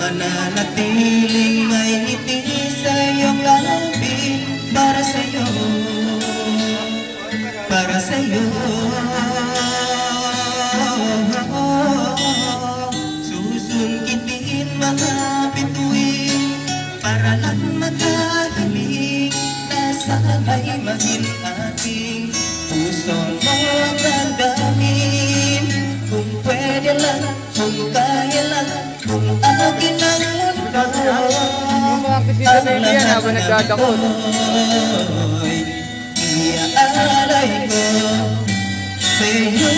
mananatiling may ngiti sa iyong labi para sa'yo, para sa'yo. Susungkitin mga bituin para lang makahiling na sana'y maging ating pusong magdadamin. Kung pwede lang, kung kaya lang, kung akin ang mundo, ang lahat na ako'y iaalay ko sa'yo.